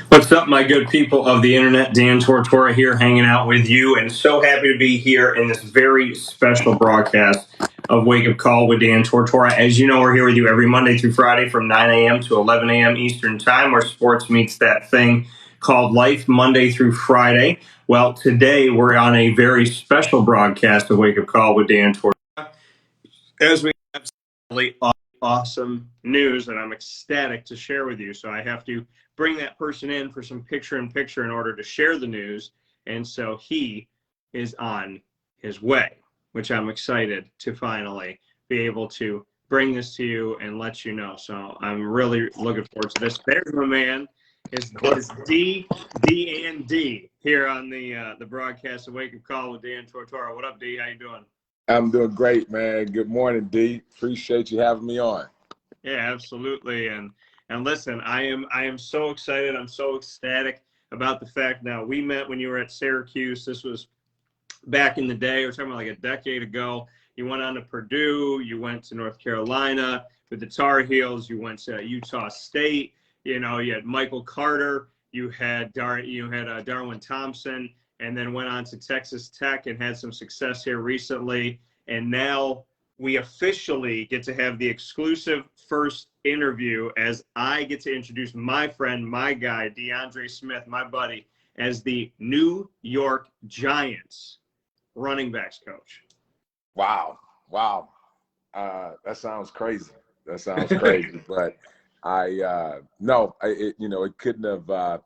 What's up, my good people of the internet? Dan Tortora here, hanging out with you, and so happy to be here in this very special broadcast of Wake Up Call with Dan Tortora. As you know, we're here with you every Monday through Friday from 9 a.m. to 11 a.m. Eastern Time, where sports meets that thing called life, Monday through Friday. Well, today we're on a very special broadcast of Wake Up Call with Dan Tortora, as we have really awesome news that I'm ecstatic to share with you. So I have to bring that person in for some picture-in-picture in order to share the news. And so he is on his way, which I'm excited to finally be able to bring this to you and let you know. So I'm really looking forward to this. There's my man. Is D and D here on the broadcast of Wake Up Call with Dan Tortora. What up, D? How you doing? I'm doing great, man. Good morning, D. Appreciate you having me on. Yeah, absolutely. And listen, I am so excited. I'm so ecstatic about the fact now we met when you were at Syracuse. This was back in the day. We're talking about like a decade ago. You went on to Purdue. You went to North Carolina with the Tar Heels. You went to Utah State. You know, you had Michael Carter. You had Darwin Thompson, and then went on to Texas Tech and had some success here recently. And now we officially get to have the exclusive first interview as I get to introduce my friend, my guy, DeAndre Smith, my buddy, as the New York Giants running backs coach. Wow. That sounds crazy. But it couldn't have,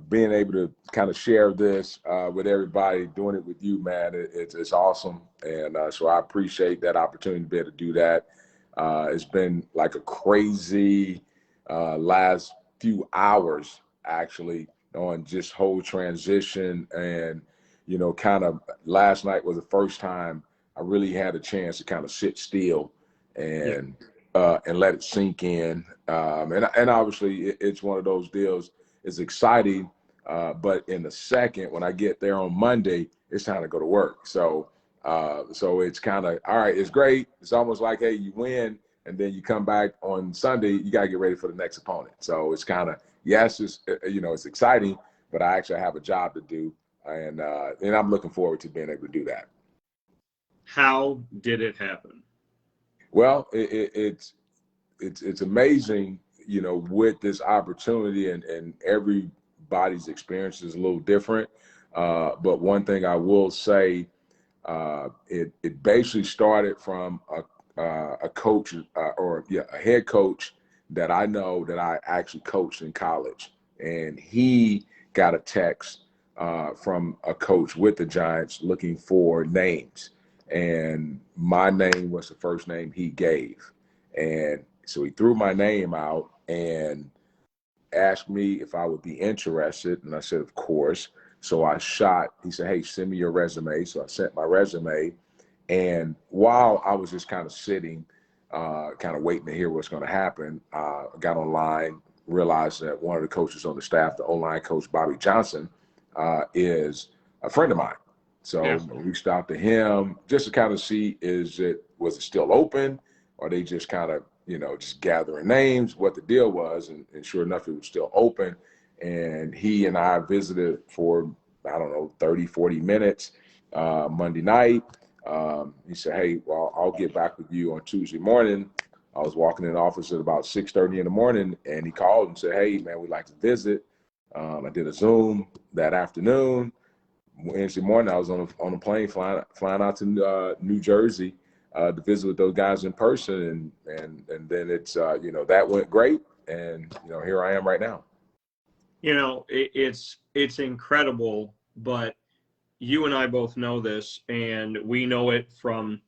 being able to kind of share this with everybody, doing it with you, man, it's awesome. And so I appreciate that opportunity to be able to do that. It's been like a crazy last few hours, actually, on just whole transition. And, kind of last night was the first time I really had a chance to kind of sit still and let it sink in. And obviously it's one of those deals. It's exciting, but in the second, when I get there on Monday, it's time to go to work. So it's kind of, all right, it's great. It's almost like, hey, you win, and then you come back on Sunday, you got to get ready for the next opponent. So it's kind of, yes, it's exciting, but I actually have a job to do, and I'm looking forward to being able to do that. How did it happen? Well, it's amazing, with this opportunity, and everybody's experience is a little different. But one thing I will say, it basically started from a coach a head coach that I know that I actually coached in college, and he got a text from a coach with the Giants looking for names, and my name was the first name he gave, and so he threw my name out and asked me if I would be interested, and I said, of course. So he said, hey, send me your resume. So I sent my resume, and while I was just kind of sitting, kind of waiting to hear what's going to happen, I got online, realized that one of the coaches on the staff, the O-line coach, Bobby Johnson, is a friend of mine. So I reached out to him just to kind of see, was it still open? Or they just kind of, just gathering names, what the deal was. And sure enough, it was still open. And he and I visited for, 30, 40 minutes Monday night. He said, hey, well, I'll get back with you on Tuesday morning. I was walking in the office at about 6:30 in the morning, and he called and said, hey, man, we'd like to visit. I did a Zoom that afternoon. Wednesday morning, I was on a plane flying out to New Jersey to visit with those guys in person, and then it's that went great, and here I am right now. It's incredible, but you and I both know this, and we know it from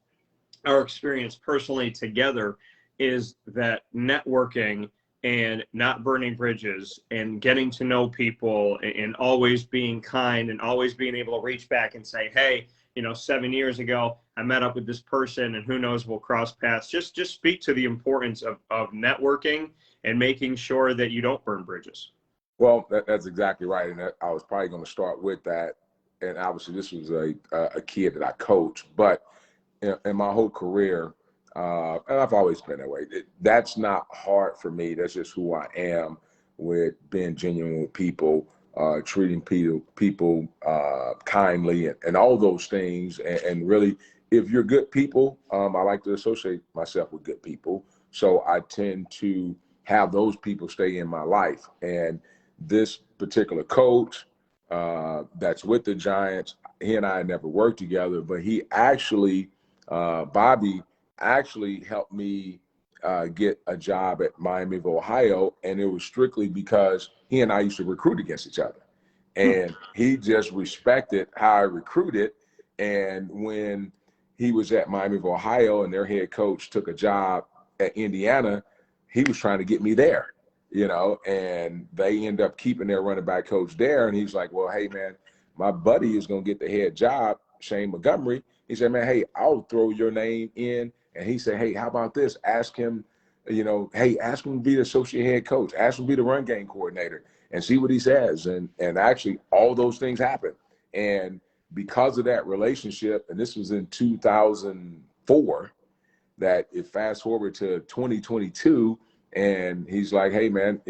our experience personally together, is that networking and not burning bridges and getting to know people and always being kind and always being able to reach back and say, hey, 7 years ago, I met up with this person and who knows, we'll cross paths. Just speak to the importance of networking and making sure that you don't burn bridges. Well, that's exactly right. And I was probably going to start with that. And obviously this was a kid that I coached, but in my whole career, and I've always been that way. That's not hard for me. That's just who I am. with being genuine with people, treating people kindly, and all those things. And really, if you're good people, I like to associate myself with good people. So I tend to have those people stay in my life. And this particular coach that's with the Giants, he and I never worked together, but he actually, Bobby, actually helped me get a job at Miami of Ohio, and it was strictly because he and I used to recruit against each other. And he just respected how I recruited. And when he was at Miami of Ohio and their head coach took a job at Indiana, he was trying to get me there, and they end up keeping their running back coach there. And he's like, well, hey, man, my buddy is going to get the head job, Shane Montgomery. He said, man, hey, I'll throw your name in. And he said, hey, how about this? Ask him, hey, ask him to be the associate head coach. Ask him to be the run game coordinator and see what he says. And actually, all those things happen. And because of that relationship, and this was in 2004, that it fast forward to 2022, and he's like, hey, man,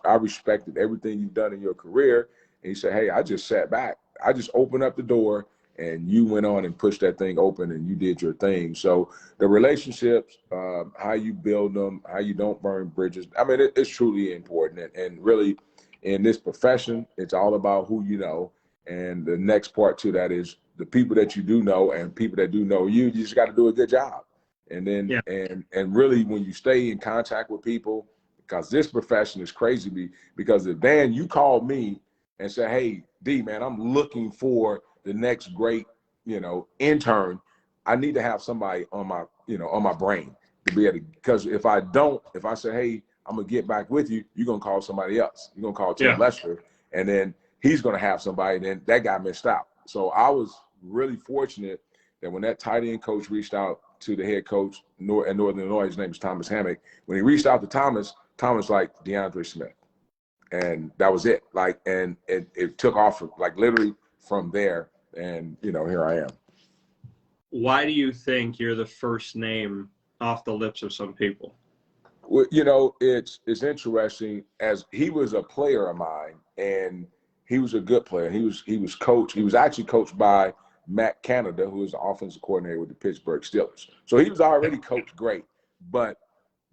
I respected everything you've done in your career. And he said, hey, I just sat back. I just opened up the door, and you went on and pushed that thing open, and you did your thing. So the relationships, how you build them, how you don't burn bridges, I mean, it's truly important. And really, in this profession, it's all about who you know. And the next part to that is the people that you do know and people that do know you just got to do a good job. And then, Yeah. and really, when you stay in contact with people, because this profession is crazy, because if Dan, you called me and said, hey, D, man, I'm looking for the next great, intern, I need to have somebody on my brain to be able to, because if I say, hey, I'm going to get back with you, you're going to call somebody else. You're going to call Tim Lester, and then he's going to have somebody, and then that guy missed out. So I was really fortunate that when that tight end coach reached out to the head coach at Northern Illinois, his name is Thomas Hammock. When he reached out to Thomas like DeAndre Smith. And that was it. And it took off literally from there. And, here I am. Why do you think you're the first name off the lips of some people? Well, it's interesting, as he was a player of mine, and he was a good player. He was actually coached by Matt Canada, who is the offensive coordinator with the Pittsburgh Steelers. So he was already coached great. But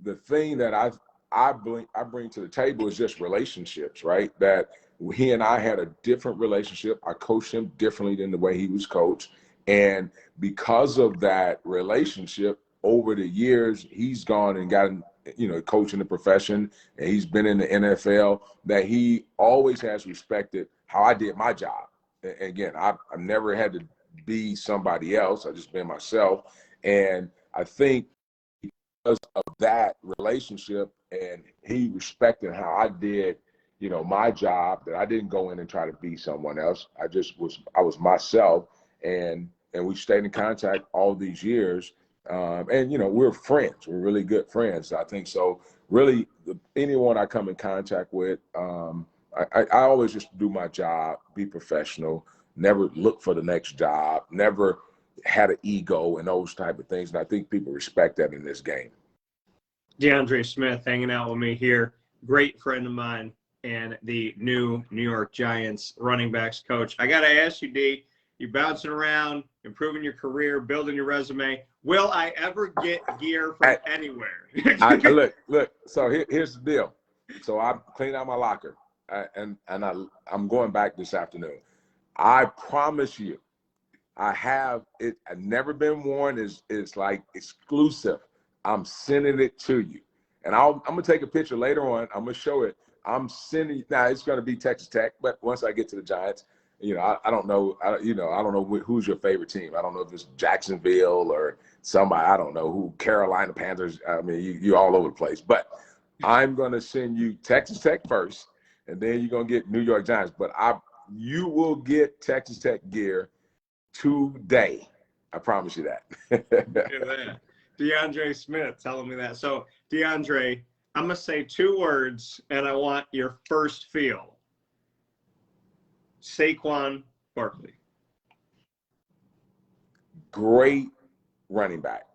the thing that I bring to the table is just relationships, right? That he and I had a different relationship. I coached him differently than the way he was coached. And because of that relationship, over the years, he's gone and gotten, coaching the profession, and he's been in the NFL, that he always has respected how I did my job. And again, I've never had to be somebody else. I've just been myself. And I think because of that relationship, and he respected how I did, my job, that I didn't go in and try to be someone else. I was myself, and we stayed in contact all these years. And we're friends. We're really good friends, I think. So really, anyone I come in contact with, I always just do my job, be professional, never look for the next job, never had an ego and those type of things. And I think people respect that in this game. DeAndre Smith hanging out with me here, great friend of mine and the new New York Giants running backs coach. I got to ask you, D, you're bouncing around, improving your career, building your resume. Will I ever get gear from anywhere? Look. So here's the deal. So I cleaned out my locker, and I'm going back this afternoon. I promise you, I have it. I've never been worn. It's like exclusive. I'm sending it to you, and I'm gonna take a picture later on. I'm gonna show it. I'm sending. Now it's gonna be Texas Tech, but once I get to the Giants, I don't know. I don't know who's your favorite team. I don't know if it's Jacksonville or somebody. I don't know who. Carolina Panthers. I mean, you're all over the place. But I'm gonna send you Texas Tech first, and then you're gonna get New York Giants. But you will get Texas Tech gear today. I promise you that. Look at that. DeAndre Smith telling me that. So, DeAndre, I'm going to say two words, and I want your first feel. Saquon Barkley. Great running back.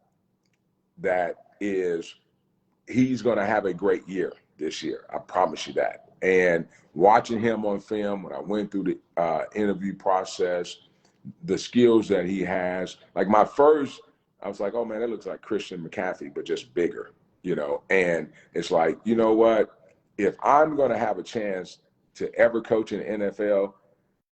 He's going to have a great year this year. I promise you that. And watching him on film, when I went through the interview process, the skills that he has, like my first, I was like, oh man, that looks like Christian McCaffrey, but just bigger, you know? And it's like, you know what? If I'm going to have a chance to ever coach in the NFL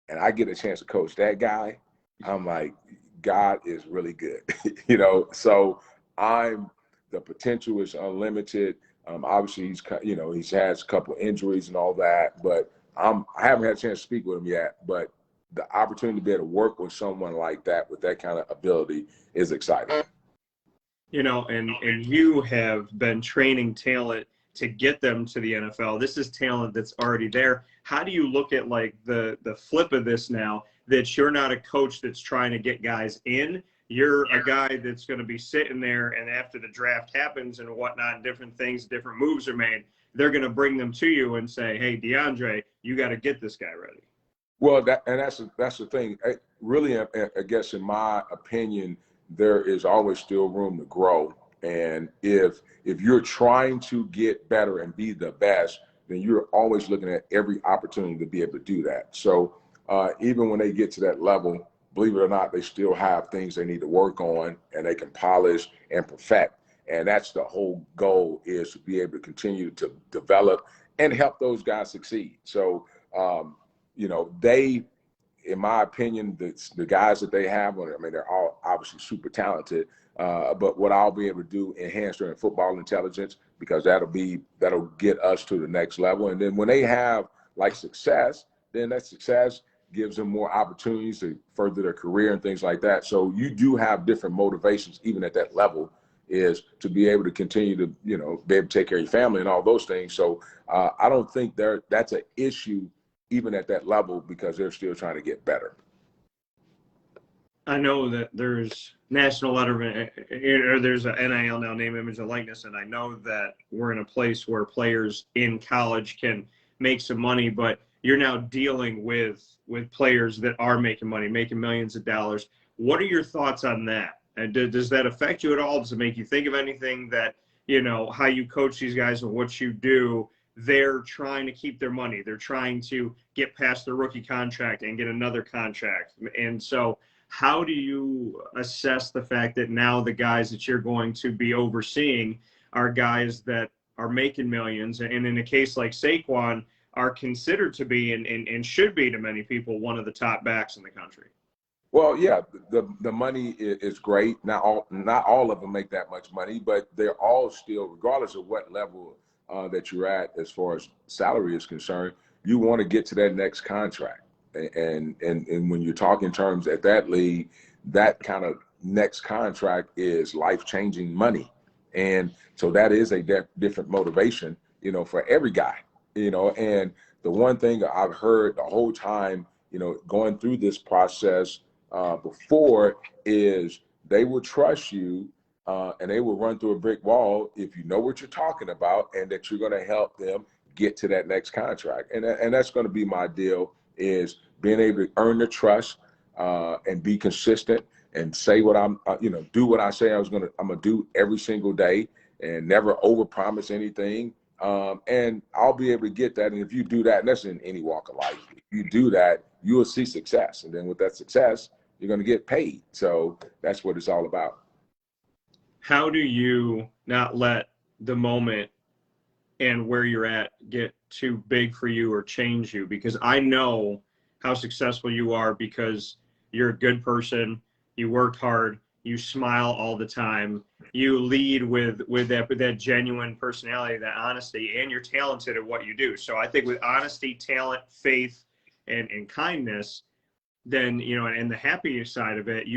and I get a chance to coach that guy, I'm like, God is really good, you know? So the potential is unlimited. Obviously he's has a couple of injuries and all that, but I haven't had a chance to speak with him yet, but the opportunity to be able to work with someone like that with that kind of ability is exciting. You know, and you have been training talent to get them to the NFL. This is talent that's already there. How do you look at like the flip of this now, that you're not a coach that's trying to get guys in? You're a guy that's going to be sitting there, and after the draft happens and whatnot, different things, different moves are made, they're going to bring them to you and say, hey, DeAndre, you got to get this guy ready. Well, that's the thing. Really, I guess in my opinion, there is always still room to grow. And if you're trying to get better and be the best, then you're always looking at every opportunity to be able to do that. So even when they get to that level, believe it or not, they still have things they need to work on and they can polish and perfect. And that's the whole goal, is to be able to continue to develop and help those guys succeed. So, you know, in my opinion, the guys that they have, I mean, they're all obviously super talented, but what I'll be able to do, enhance their football intelligence, because that'll get us to the next level. And then when they have like success, then that success gives them more opportunities to further their career and things like that. So you do have different motivations, even at that level, is to be able to continue to, you know, be able to take care of your family and all those things. So I don't think that's an issue even at that level, because they're still trying to get better. I know that there's national letterman, or there's a NIL now, name, image, and likeness, and I know that we're in a place where players in college can make some money, but you're now dealing with players that are making money, making millions of dollars. What are your thoughts on that? And does that affect you at all? Does it make you think of anything that, you know, how you coach these guys and what you do? They're trying to keep their money. They're trying to get past their rookie contract and get another contract. And so how do you assess the fact that now the guys that you're going to be overseeing are guys that are making millions, and in a case like Saquon, are considered to be and should be to many people one of the top backs in the country? Well, yeah, the money is great. Not all of them make that much money, but they're all still, regardless of what level that you're at as far as salary is concerned, you want to get to that next contract. And when you're talking terms at that league, that kind of next contract is life-changing money. And so that is a different motivation, you know, for every guy, you know. And the one thing I've heard the whole time, you know, going through this process before, is they will trust you and they will run through a brick wall if you know what you're talking about and that you're going to help them get to that next contract. And that's going to be my deal, is being able to earn the trust and be consistent and say what do what I say I'm going to do every single day, and never overpromise anything. And I'll be able to get that. And if you do that, and that's in any walk of life, if you do that, you will see success. And then with that success, you're going to get paid. So that's what it's all about. How do you not let the moment and where you're at get too big for you or change you? Because I know how successful you are because you're a good person, you work hard, you smile all the time, you lead with that genuine personality, that honesty, and you're talented at what you do. So I think with honesty, talent, faith, and kindness, then, you know, and the happy side of it,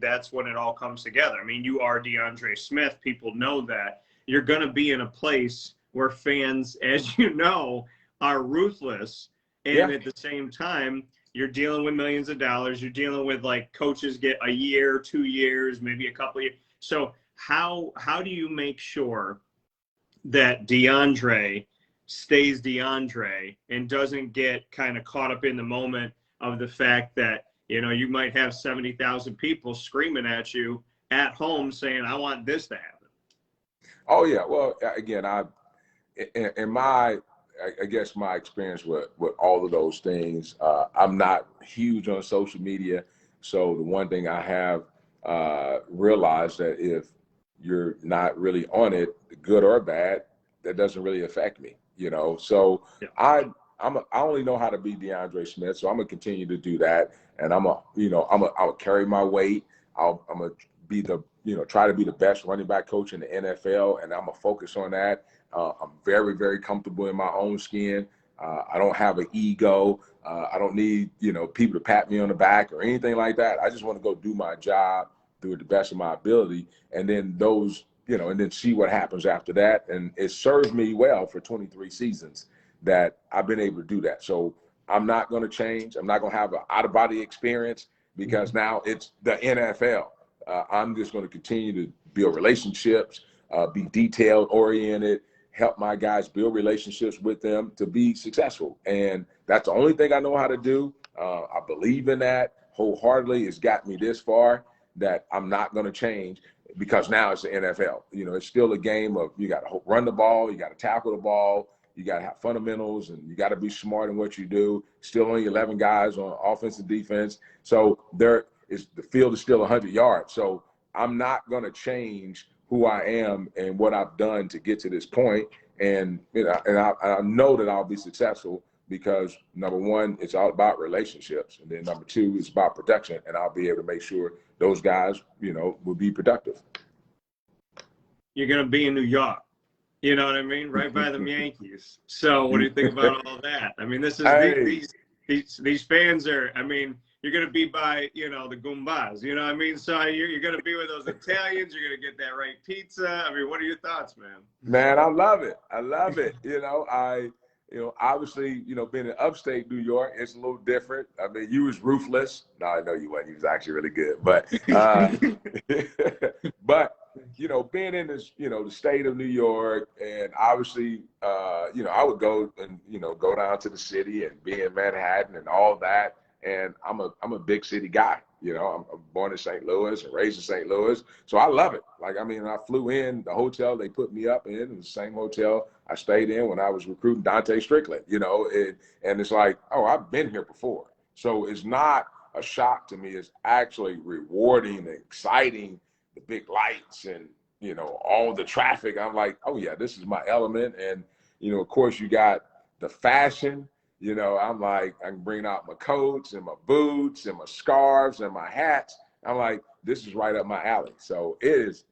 that's when it all comes together. I mean, you are DeAndre Smith. People know that. You're going to be in a place where fans, as you know, are ruthless. And at the same time, you're dealing with millions of dollars. You're dealing with, like, coaches get a year, 2 years, maybe a couple of years. So how do you make sure that DeAndre stays DeAndre and doesn't get kind of caught up in the moment of the fact that, you know, you might have 70,000 people screaming at you at home saying, I want this to happen? Oh, yeah. Well, again, in my I guess my experience with all of those things, I'm not huge on social media. So the one thing I have realized that if you're not really on it, good or bad, that doesn't really affect me, you know? So Yeah. I only know how to be DeAndre Smith. So I'm gonna continue to do that. And I'll carry my weight. I'm gonna be try to be the best running back coach in the NFL. And I'm gonna focus on that. I'm very, very comfortable in my own skin. I don't have an ego. I don't need, people to pat me on the back or anything like that. I just want to go do my job, do it the best of my ability. And then and then see what happens after that. And it served me well for 23 seasons that I've been able to do that. So I'm not going to change. I'm not going to have an out-of-body experience because now it's the NFL. I'm just going to continue to build relationships, be detail-oriented, help my guys build relationships with them to be successful. And that's the only thing I know how to do. I believe in that wholeheartedly. It's got me this far that I'm not going to change because now it's the NFL. It's still a game of you got to run the ball, you got to tackle the ball, you got to have fundamentals, and you got to be smart in what you do. Still only 11 guys on offense and defense. So the field is still 100 yards. So I'm not going to change who I am and what I've done to get to this point. And I know that I'll be successful because number one, it's all about relationships. And then number two, it's about production. And I'll be able to make sure those guys, will be productive. You're going to be in New York. You know what I mean? Right by the Yankees. So what do you think about all that? I mean, this is these fans are, I mean, you're going to be by, the Goombas, you know what I mean? So you're going to be with those Italians. You're going to get that right pizza. I mean, what are your thoughts, man? Man, I love it. I love it. Obviously, being in upstate New York, it's a little different. I mean, you was ruthless. No, I know you wasn't. You was actually really good. But, being in this, the state of New York, and obviously, I would go and, go down to the city and be in Manhattan and all that. And I'm a big city guy. I'm born in St. Louis and raised in St. Louis. So I love it. I flew in the hotel they put me up in. It was the same hotel I stayed in when I was recruiting Dante Strickland, and it's like, oh, I've been here before. So it's not a shock to me. It's actually rewarding and exciting, the big lights and, all the traffic. I'm like, oh yeah, this is my element. And, of course you got the fashion. I'm like, I can bring out my coats and my boots and my scarves and my hats. I'm like, this is right up my alley. So it is,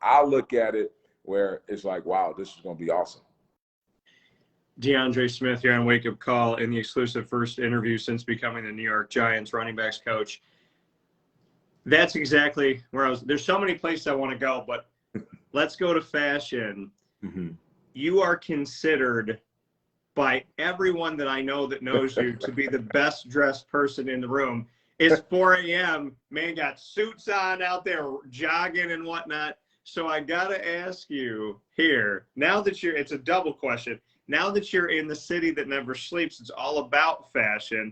I look at it where it's like, wow, this is going to be awesome. DeAndre Smith here on Wake Up Call in the exclusive first interview since becoming the New York Giants running backs coach. That's exactly where I was. There's so many places I want to go, but let's go to fashion. Mm-hmm. You are considered by everyone that I know that knows you to be the best dressed person in the room. It's 4 a.m. Man got suits on out there jogging and whatnot. So I got to ask you here, now that it's a double question. Now that you're in the city that never sleeps, it's all about fashion.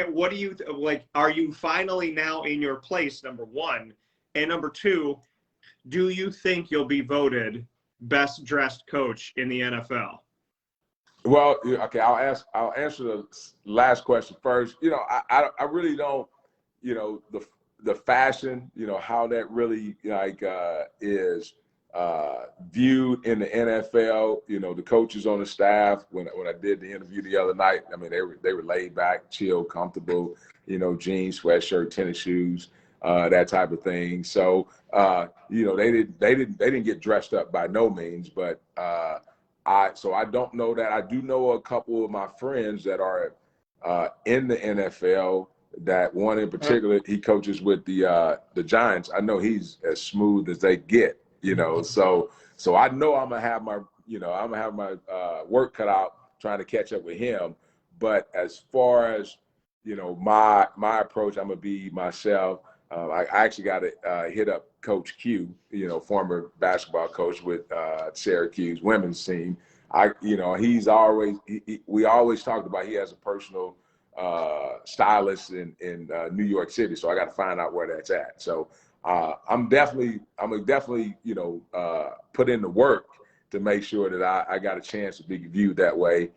What do you like? Are you finally now in your place, number one? And number two, do you think you'll be voted best dressed coach in the NFL? Well, okay, I'll answer the last question first. I really don't, the fashion, how that really is viewed in the NFL. The coaches on the staff, when I did the interview the other night, I mean, they were laid back, chill, comfortable, jeans, sweatshirt, tennis shoes, that type of thing. So, they didn't get dressed up by no means, but so I don't know that. I do know a couple of my friends that are in the NFL. That one in particular, he coaches with the Giants. I know he's as smooth as they get. So I know I'm gonna have my work cut out trying to catch up with him. But as far as my approach, I'm gonna be myself. I actually got to hit up Coach Q, former basketball coach with Syracuse women's team. We always talked about he has a personal stylist in New York City. So I got to find out where that's at. So I'm definitely put in the work to make sure that I got a chance to be viewed that way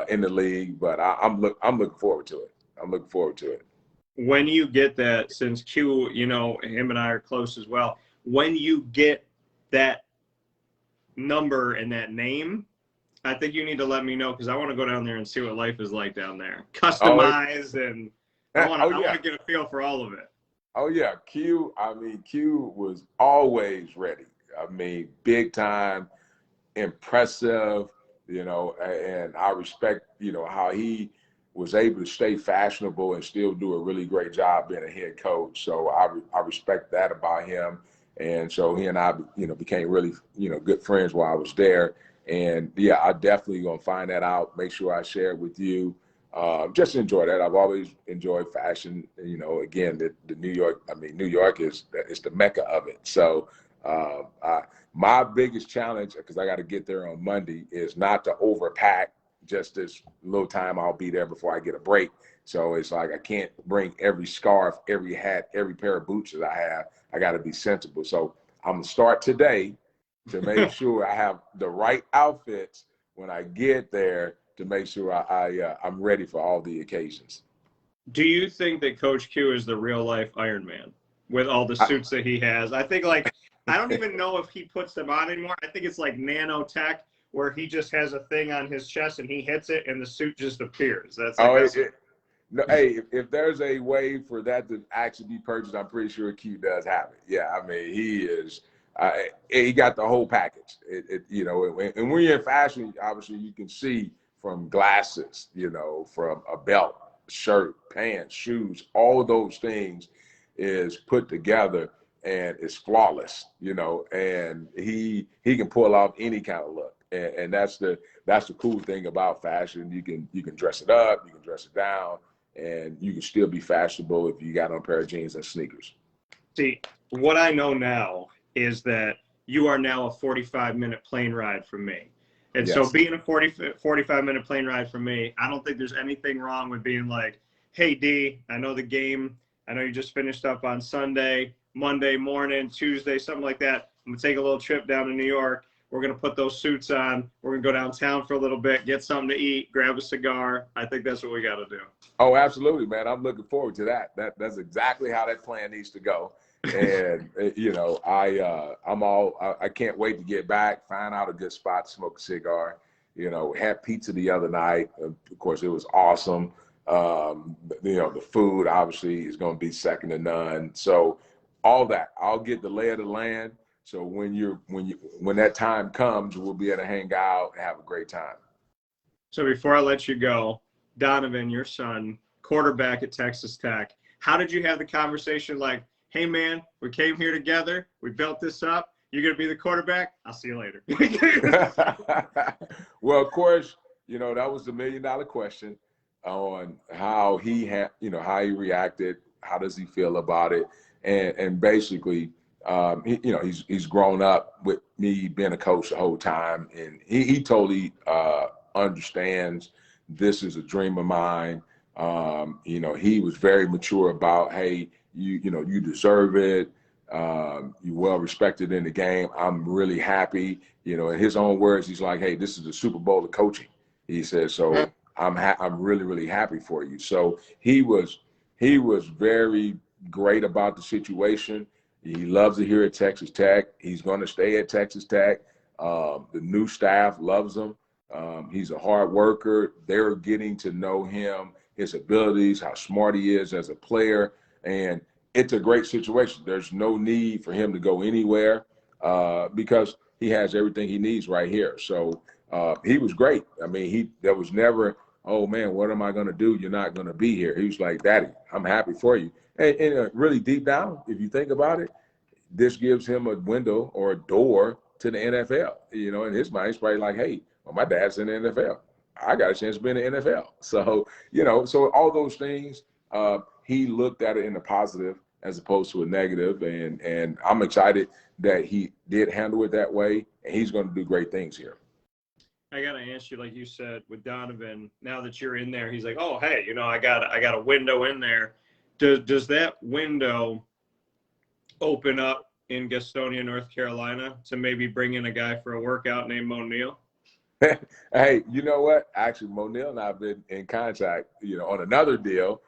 in the league. But I'm looking forward to it. I'm looking forward to it. When you get that, since Q, him and I are close as well, when you get that number and that name, I think you need to let me know, because I want to go down there and see what life is like down there. Customized, and I want to get a feel for all of it. Oh, yeah. Q was always ready. Big time, impressive, and I respect, how he was able to stay fashionable and still do a really great job being a head coach. So I respect that about him. And so he and I, became really, good friends while I was there. And yeah, I definitely gonna find that out. Make sure I share it with you. Just enjoy that. I've always enjoyed fashion. Again, the New York. New York is the mecca of it. So my biggest challenge, because I got to get there on Monday, is not to overpack. Just this little time I'll be there before I get a break. So it's like I can't bring every scarf, every hat, every pair of boots that I have. I got to be sensible. So I'm gonna start today to make sure I have the right outfits when I get there, to make sure I'm ready for all the occasions. Do you think that Coach Q is the real life Iron Man with all the suits that he has? I think, I don't even know if he puts them on anymore. I think it's like nanotech, where he just has a thing on his chest and he hits it and the suit just appears. That's no, hey, if there's a way for that to actually be purchased, I'm pretty sure Q does have it. Yeah, he is. He got the whole package. And when you're in fashion, obviously you can see from glasses, from a belt, shirt, pants, shoes, all those things is put together and it's flawless, and he can pull off any kind of look. And that's the cool thing about fashion. You can dress it up, you can dress it down, and you can still be fashionable if you got on a pair of jeans and sneakers. See, what I know now is that you are now a 45-minute plane ride from me. And yes. So being a 45-minute plane ride from me, I don't think there's anything wrong with being like, hey, D, I know the game. I know you just finished up on Sunday, Monday morning, Tuesday, something like that. I'm going to take a little trip down to New York. We're going to put those suits on. We're going to go downtown for a little bit, get something to eat, grab a cigar. I think that's what we got to do. Oh, absolutely, man. I'm looking forward to that. That's exactly how that plan needs to go. And, I can't wait to get back, find out a good spot to smoke a cigar. Had pizza the other night. Of course, it was awesome. The food obviously is going to be second to none. So all that, I'll get the lay of the land. So when that time comes, we'll be able to hang out and have a great time. So before I let you go, Donovan, your son, quarterback at Texas Tech, how did you have the conversation like, hey, man, we came here together. We built this up. You're going to be the quarterback. I'll see you later. Well, of course, that was the $1 million question on how he how he reacted. How does he feel about it? And basically, he's grown up with me being a coach the whole time. And he totally understands this is a dream of mine. He was very mature about, hey, you deserve it. You're well respected in the game. I'm really happy. In his own words, he's like, hey, this is the Super Bowl of coaching. He says, so I'm really, really happy for you. So he was very great about the situation. He loves it here at Texas Tech. He's going to stay at Texas Tech. The new staff loves him. He's a hard worker. They're getting to know him, his abilities, how smart he is as a player. And it's a great situation. There's no need for him to go anywhere because he has everything he needs right here. So he was great. There was never, oh, man, what am I going to do? You're not going to be here. He was like, Daddy, I'm happy for you. And really deep down, if you think about it, this gives him a window or a door to the NFL. In his mind, he's probably like, hey, well, my dad's in the NFL. I got a chance to be in the NFL. So, so all those things, he looked at it in a positive as opposed to a negative. And I'm excited that he did handle it that way. And he's going to do great things here. I got to ask you, like you said, with Donovan, now that you're in there, he's like, oh, hey, I got a window in there. Does that window open up in Gastonia, North Carolina, to maybe bring in a guy for a workout named Mo? Hey, you know what? Actually, Monil and I have been in contact, on another deal,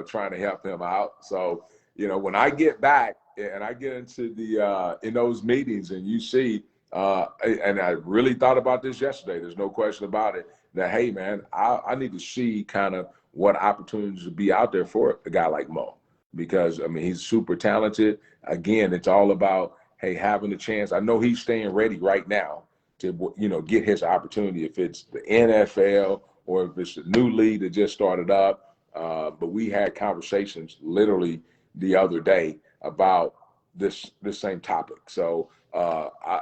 trying to help him out. So, when I get back and I get into in those meetings and you see, and I really thought about this yesterday, there's no question about it, that, hey, man, I need to see kind of what opportunities would be out there for a guy like Mo. Because, I mean, he's super talented. Again, it's all about, hey, having the chance. I know he's staying ready right now to, get his opportunity, if it's the NFL or if it's a new league that just started up. But we had conversations literally the other day about this same topic. So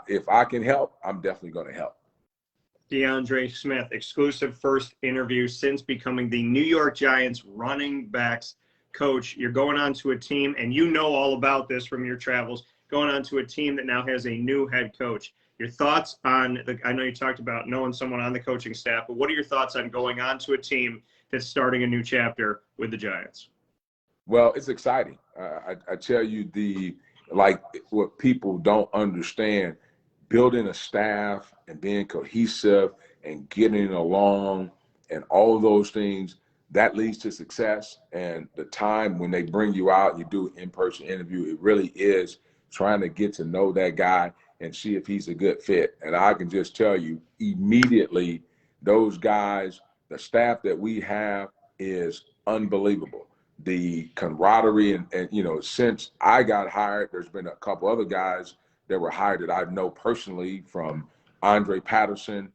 if I can help, I'm definitely going to help. DeAndre Smith, exclusive first interview since becoming the New York Giants running backs coach. You're going on to a team, and you know all about this from your travels, going on to a team that now has a new head coach. Your thoughts on I know you talked about knowing someone on the coaching staff, but what are your thoughts on going on to a team that's starting a new chapter with the Giants? Well, it's exciting. I tell you, what people don't understand, building a staff and being cohesive and getting along and all of those things, that leads to success. And the time when they bring you out, you do an in-person interview, it really is trying to get to know that guy and see if he's a good fit. And I can just tell you immediately, those guys, the staff that we have is unbelievable. The camaraderie and since I got hired, there's been a couple other guys that were hired that I know personally, from Andre Patterson,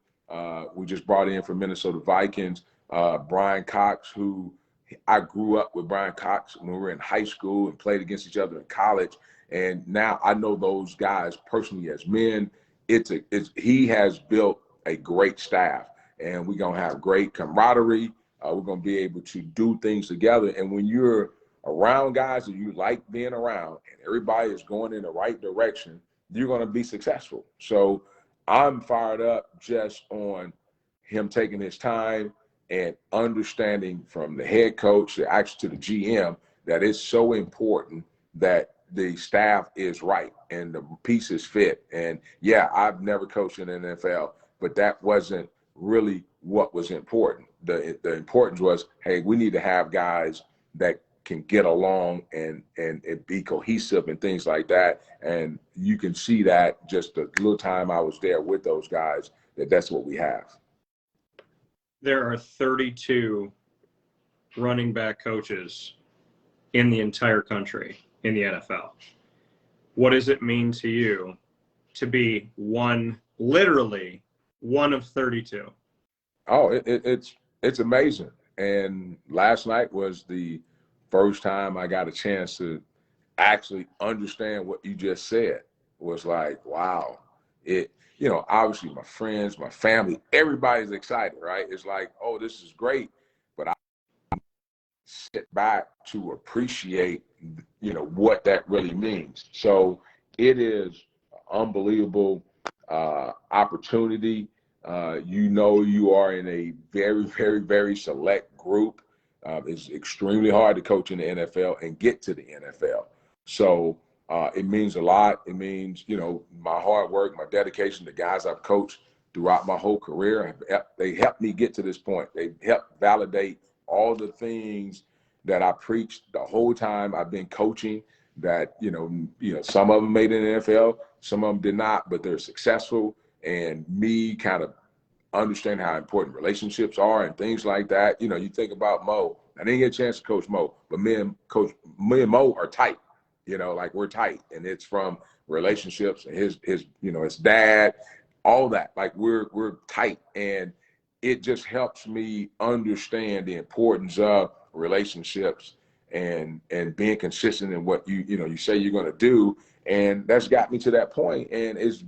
we just brought in from Minnesota Vikings, Brian Cox, who I grew up with Brian Cox when we were in high school and played against each other in college. And now I know those guys personally as men. He has built a great staff, and we're going to have great camaraderie. We're going to be able to do things together. And when you're around guys that you like being around and everybody is going in the right direction, you're going to be successful. So I'm fired up just on him taking his time and understanding from the head coach to the GM that it's so important that the staff is right and the pieces fit. And yeah, I've never coached in the NFL, but that wasn't really what was important. The importance was, hey, we need to have guys that can get along and be cohesive and things like that. And you can see that just the little time I was there with those guys, that's what we have. There are 32 running back coaches in the entire country in the NFL. What does it mean to you to be literally one of 32? Oh, it's amazing. And last night was the first time I got a chance to actually understand what you just said. It was like, wow. Obviously my friends, my family, everybody's excited, right? It's like, oh, this is great. But I sit back to appreciate, what that really means. So it is an unbelievable opportunity. You are in a very, very, very select group. It's extremely hard to coach in the NFL and get to the NFL. So it means a lot. It means, my hard work, my dedication, the guys I've coached throughout my whole career, they helped me get to this point. They helped validate all the things that I preached the whole time I've been coaching, that, some of them made it in the NFL, some of them did not, but they're successful. And me kind of understand how important relationships are and things like that. You think about Mo. I didn't get a chance to coach Mo, but me and Mo are tight. Like we're tight, and it's from relationships and his dad, all that. Like we're tight, and it just helps me understand the importance of relationships and being consistent in what you say you're going to do. And that's got me to that point, and it's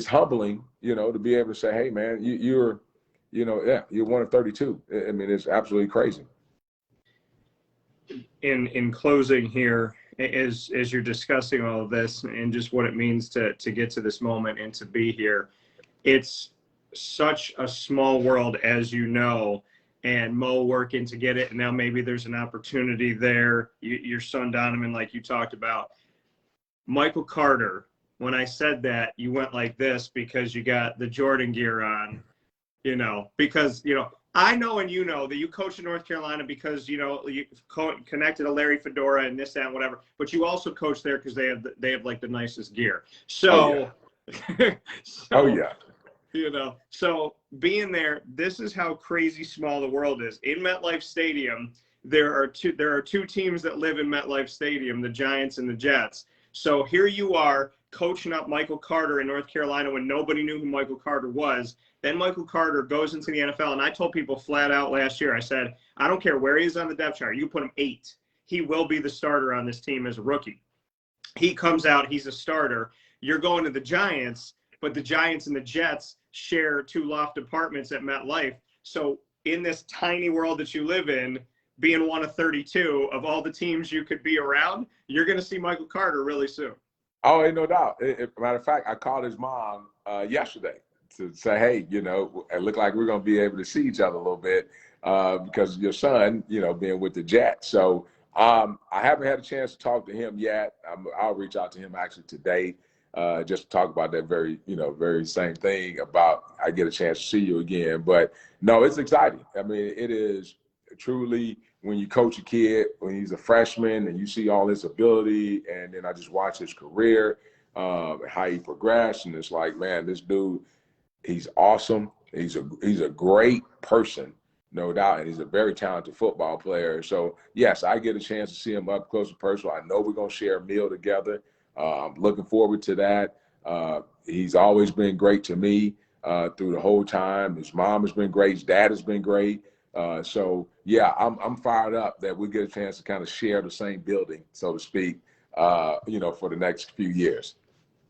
humbling, to be able to say, hey, man, you're one of 32. I mean, it's absolutely crazy. In closing here, as you're discussing all of this and just what it means to get to this moment and to be here, it's such a small world, as you know, and Mo working to get it. And now maybe there's an opportunity there. Your son, Donovan, like you talked about. Michael Carter, when I said that, you went like this because you got the Jordan gear on, because, I know and that you coach in North Carolina because, you connected to Larry Fedora and this, that, and whatever, but you also coach there because they have like the nicest gear. So, oh, yeah. So being there, this is how crazy small the world is. In MetLife Stadium, there are two teams that live in MetLife Stadium, the Giants and the Jets. So here you are coaching up Michael Carter in North Carolina when nobody knew who Michael Carter was. Then Michael Carter goes into the NFL, and I told people flat out last year, I said, I don't care where he is on the depth chart. You put him 8. He will be the starter on this team as a rookie. He comes out, he's a starter. You're going to the Giants, but the Giants and the Jets share 2 loft apartments at MetLife. So in this tiny world that you live in, being one of 32 of all the teams you could be around, you're going to see Michael Carter really soon. Oh, ain't no doubt. Matter of fact, I called his mom yesterday to say, hey, it looked like we're going to be able to see each other a little bit because your son, being with the Jets. So I haven't had a chance to talk to him yet. I'll reach out to him actually today just to talk about that very same thing about I get a chance to see you again. But no, it's exciting. I mean, it is truly when you coach a kid, when he's a freshman and you see all his ability, and then I just watch his career, how he progressed. And it's like, man, this dude, he's awesome. He's a great person, no doubt. And he's a very talented football player. So yes, I get a chance to see him up close and personal. I know we're going to share a meal together. I'm looking forward to that. He's always been great to me through the whole time. His mom has been great. His dad has been great. So yeah, I'm fired up that we get a chance to kind of share the same building, so to speak, for the next few years.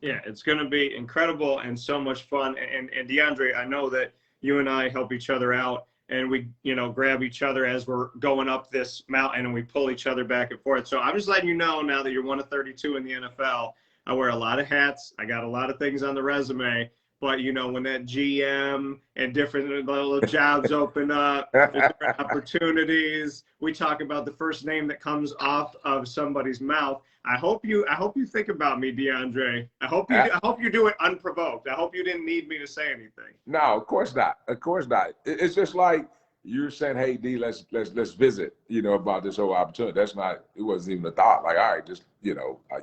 Yeah, it's going to be incredible and so much fun. And DeAndre, I know that you and I help each other out, and we, grab each other as we're going up this mountain, and we pull each other back and forth. So I'm just letting you know now that you're one of 32 in the NFL. I wear a lot of hats. I got a lot of things on the resume. But, when that GM and different little jobs open up, different opportunities, we talk about the first name that comes off of somebody's mouth. I hope you think about me, DeAndre. I hope you do it unprovoked. I hope you didn't need me to say anything. No, of course not. Of course not. It's just like you're saying, hey, D, let's visit, about this whole opportunity. It wasn't even a thought. Like, all right, just,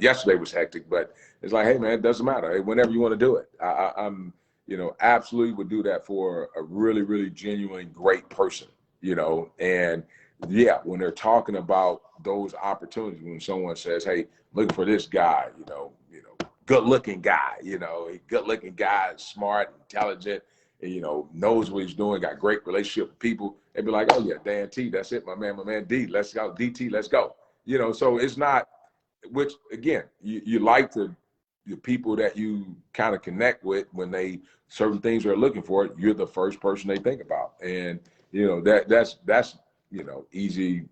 yesterday was hectic, but it's like, hey, man, it doesn't matter. Hey, whenever you want to do it. I'm, absolutely would do that for a really, really genuine, great person, and yeah, when they're talking about those opportunities, when someone says, hey, looking for this guy, good looking guy, good looking guy, smart, intelligent, knows what he's doing, got great relationship with people. They'd be like, oh yeah, Dan T, that's it, my man D, let's go, DT, let's go. So it's not, which again, you like the people that you kind of connect with when certain things they're looking for, you're the first person they think about. And, that's easy,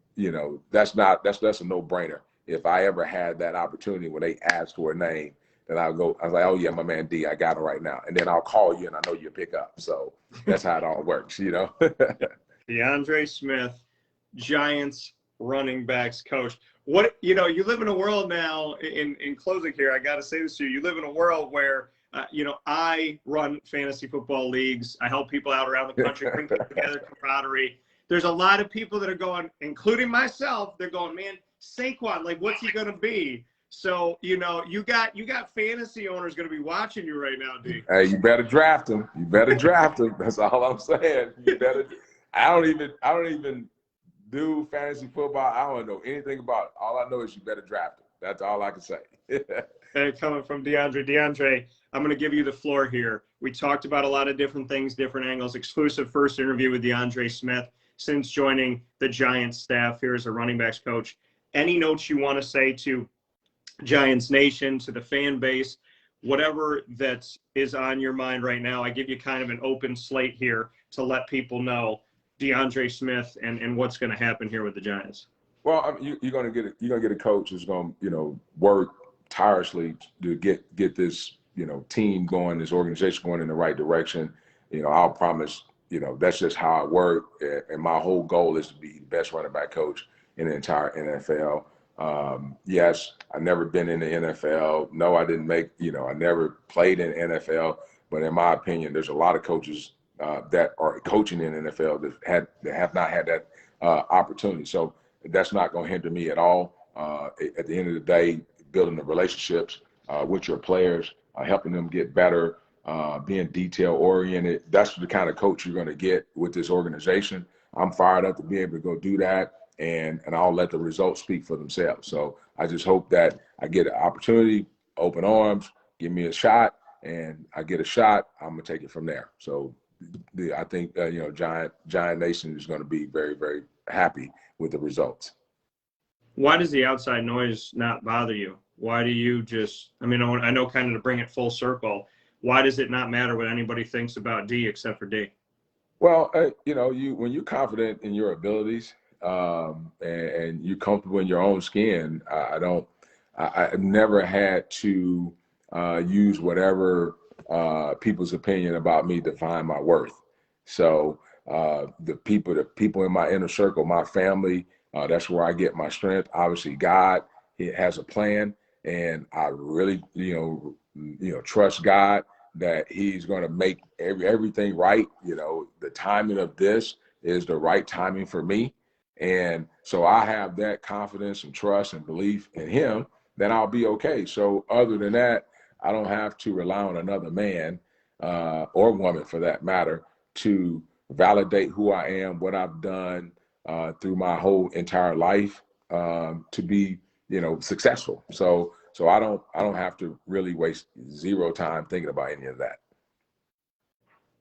that's a no-brainer. If I ever had that opportunity when they asked for a name, then I was like, oh yeah, my man D, I got it right now. And then I'll call you and I know you'll pick up. So that's how it all works, DeAndre Smith, Giants running backs coach. What, you live in a world now, in closing here, I got to say this to you, you live in a world where, I run fantasy football leagues. I help people out around the country, bring people together, camaraderie. There's a lot of people that are going, including myself, they're going, man, Saquon, like, what's he going to be? So, you got fantasy owners going to be watching you right now, D. Hey, you better draft him. You better draft him. That's all I'm saying. You better. I don't even do fantasy football. I don't know anything about it. All I know is you better draft him. That's all I can say. Hey, coming from DeAndre. DeAndre, I'm going to give you the floor here. We talked about a lot of different things, different angles. Exclusive first interview with DeAndre Smith since joining the Giants staff here as a running backs coach. Any notes you want to say to Giants Nation, to the fan base, whatever that is on your mind right now? I give you kind of an open slate here to let people know DeAndre Smith and what's going to happen here with the Giants. Well, I mean, you're going to get a coach who's going to, work tirelessly to get this, team going, this organization going in the right direction. I'll promise, that's just how I work. And my whole goal is to be the best running back coach in the entire NFL. Yes, I've never been in the NFL. No, I didn't make, I never played in NFL. But in my opinion, there's a lot of coaches that are coaching in the NFL that have not had that opportunity. So that's not going to hinder me at all. At the end of the day, building the relationships with your players, helping them get better, being detail oriented. That's the kind of coach you're going to get with this organization. I'm fired up to be able to go do that, and I'll let the results speak for themselves. So I just hope that I get an opportunity, open arms, give me a shot, and I get a shot. I'm gonna take it from there. So I think Giant Nation is going to be very, very happy with the results. Why does the outside noise not bother you? Why do you just, I mean, I know kind of to bring it full circle, why does it not matter what anybody thinks about D except for D? Well, when you're confident in your abilities and you're comfortable in your own skin, I've never had to use whatever people's opinion about me define my worth. So the people in my inner circle, my family, that's where I get my strength. Obviously, God, He has a plan, and I really, trust God that He's going to make everything right. The timing of this is the right timing for me, and so I have that confidence and trust and belief in Him. Then I'll be okay. So other than that, I don't have to rely on another man or woman, for that matter, to validate who I am, what I've done through my whole entire life to be, successful. So I don't have to really waste zero time thinking about any of that.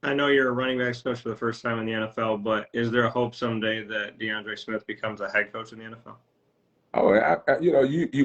I know you're a running backs coach for the first time in the NFL, but is there a hope someday that DeAndre Smith becomes a head coach in the NFL? Oh,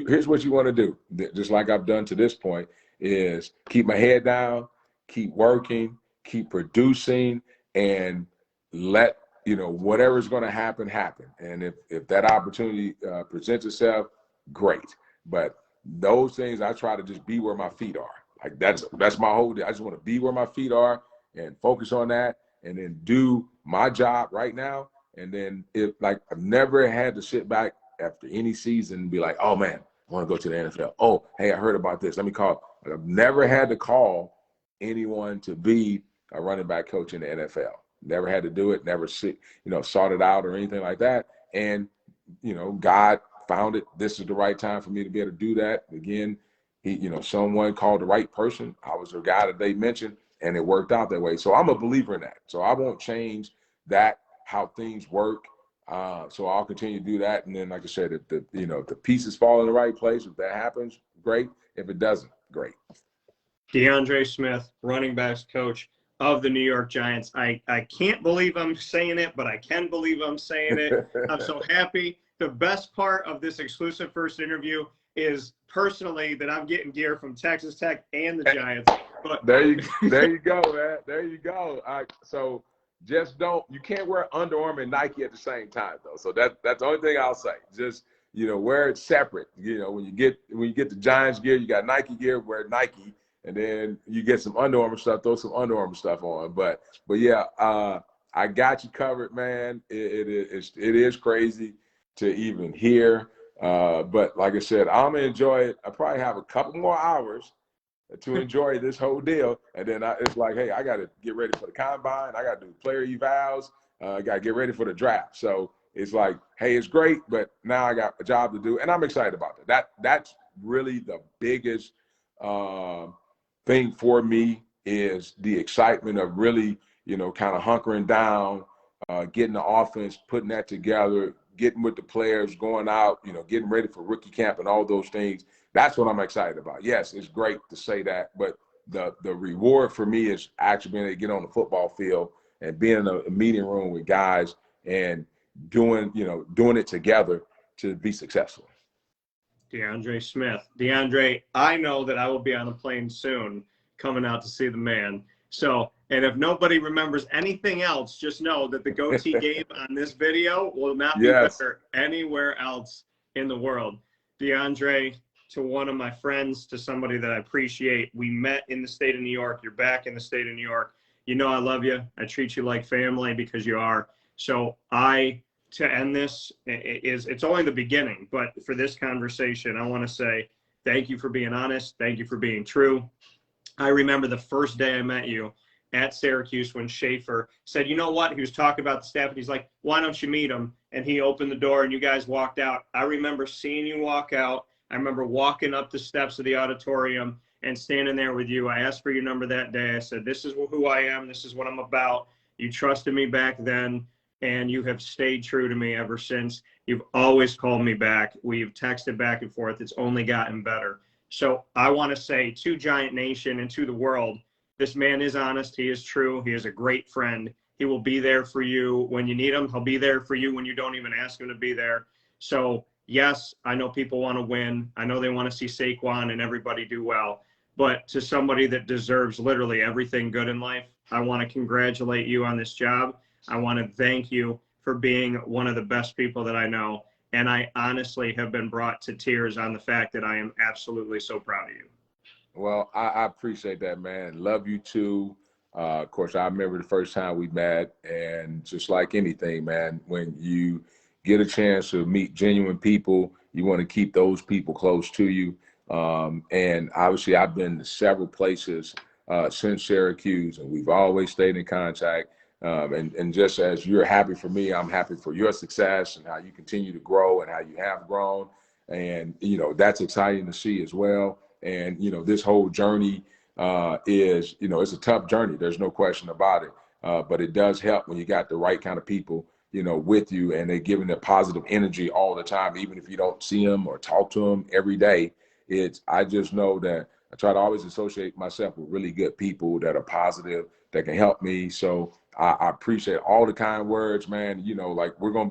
here's what you want to do, just like I've done to this point, is keep my head down, keep working, keep producing, and let whatever's going to happen. And if that opportunity presents itself, great. But those things, I try to just be where my feet are. Like that's my whole deal. I just want to be where my feet are and focus on that, and then do my job right now. And then I've never had to sit back after any season and be like, oh man, I want to go to the NFL. Oh, hey, I heard about this. Let me call. I've never had to call anyone to be a running back coach in the NFL. Never had to do it. Never sought it out or anything like that. And God found it. This is the right time for me to be able to do that. Again, someone called the right person. I was the guy that they mentioned, and it worked out that way. So I'm a believer in that. So I won't change that, how things work. So I'll continue to do that. And then, like I said, if the pieces fall in the right place, if that happens, great. If it doesn't, great. DeAndre Smith, running backs coach of the New York Giants. I can't believe I'm saying it, but I can believe I'm saying it. I'm so happy. The best part of this exclusive first interview is personally that I'm getting gear from Texas Tech and the Giants. But there you go, man. There you go. So just you can't wear Under Armour and Nike at the same time, though. So that's the only thing I'll say. Just wear it separate. When you get the Giants gear, you got Nike gear, wear Nike. And then you get some Under Armour stuff, throw some Under Armour stuff on. But yeah, I got you covered, man. It is crazy to even hear. But like I said, I'm going to enjoy it. I probably have a couple more hours to enjoy this whole deal. And then it's like, hey, I got to get ready for the combine. I got to do player evals. I got to get ready for the draft. So it's like, hey, it's great, but now I got a job to do. And I'm excited about that. That's really the biggest thing for me, is the excitement of really, kind of hunkering down, getting the offense, putting that together, getting with the players, going out, getting ready for rookie camp and all those things. That's what I'm excited about. Yes, it's great to say that, but the reward for me is actually being able to get on the football field and being in a meeting room with guys and doing it together to be successful. DeAndre Smith. DeAndre, I know that I will be on a plane soon coming out to see the man. So, and if nobody remembers anything else, just know that the goatee game on this video will not be better anywhere else in the world. DeAndre, to one of my friends, to somebody that I appreciate, we met in the state of New York. You're back in the state of New York. I love you. I treat you like family because you are. So I to end this is it's only the beginning, but for this conversation, I want to say thank you for being honest. Thank you for being true. I remember the first day I met you at Syracuse when Schaefer said, you know what? He was talking about the staff and he's like, why don't you meet him? And he opened the door and you guys walked out. I remember seeing you walk out. I remember walking up the steps of the auditorium and standing there with you. I asked for your number that day. I said, this is who I am. This is what I'm about. You trusted me back then, and you have stayed true to me ever since. You've always called me back. We've texted back and forth. It's only gotten better. So I want to say to Giant Nation and to the world, this man is honest. He is true. He is a great friend. He will be there for you when you need him. He'll be there for you when you don't even ask him to be there. So yes, I know people want to win. I know they want to see Saquon and everybody do well. But to somebody that deserves literally everything good in life, I want to congratulate you on this job. I want to thank you for being one of the best people that I know. And I honestly have been brought to tears on the fact that I am absolutely so proud of you. Well, I appreciate that, man. Love you too. Of course, I remember the first time we met, and just like anything, man, when you get a chance to meet genuine people, you want to keep those people close to you. And obviously, I've been to several places since Syracuse, and we've always stayed in contact. And just as you're happy for me, I'm happy for your success and how you continue to grow and how you have grown. And, you know, that's exciting to see as well. And, you know, this whole journey is, you know, it's a tough journey. There's no question about it. But it does help when you got the right kind of people, you know, with you, and they're giving the positive energy all the time, even if you don't see them or talk to them every day. I just know that I try to always associate myself with really good people that are positive, that can help me. So I appreciate all the kind words, man. You know, like we're gonna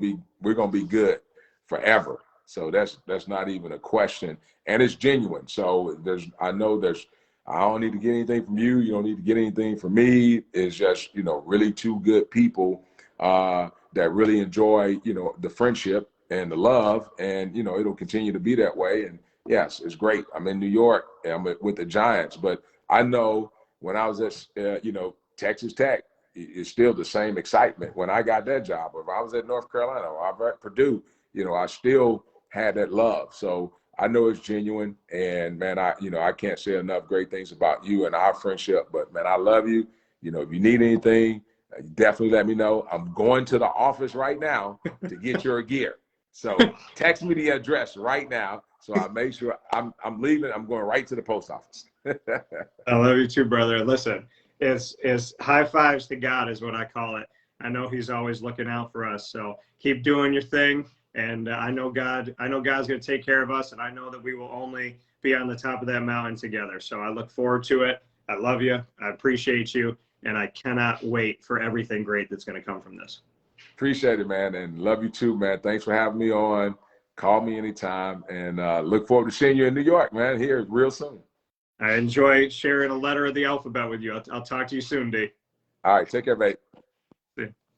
be good forever. So that's not even a question, and it's genuine. So I don't need to get anything from you. You don't need to get anything from me. It's just, you know, really two good people that really enjoy, you know, the friendship and the love, and you know, it'll continue to be that way. And yes, it's great. I'm in New York and I'm with the Giants, but I know when I was at you know, Texas Tech, it's still the same excitement when I got that job. Or if I was at North Carolina or I was at Purdue, you know, I still had that love. So I know it's genuine. And man, I can't say enough great things about you and our friendship. But man, I love you. You know, if you need anything, definitely let me know. I'm going to the office right now to get your gear. So text me the address right now. So I make sure I'm leaving. I'm going right to the post office. I love you too, brother. Listen, it's high fives to God is what I call it. I know he's always looking out for us. So keep doing your thing. And I know God's going to take care of us. And I know that we will only be on the top of that mountain together. So I look forward to it. I love you. I appreciate you. And I cannot wait for everything great that's going to come from this. Appreciate it, man. And love you too, man. Thanks for having me on. Call me anytime. And look forward to seeing you in New York, man, here real soon. I enjoy sharing a letter of the alphabet with you. I'll talk to you soon, D. All right. Take care, mate.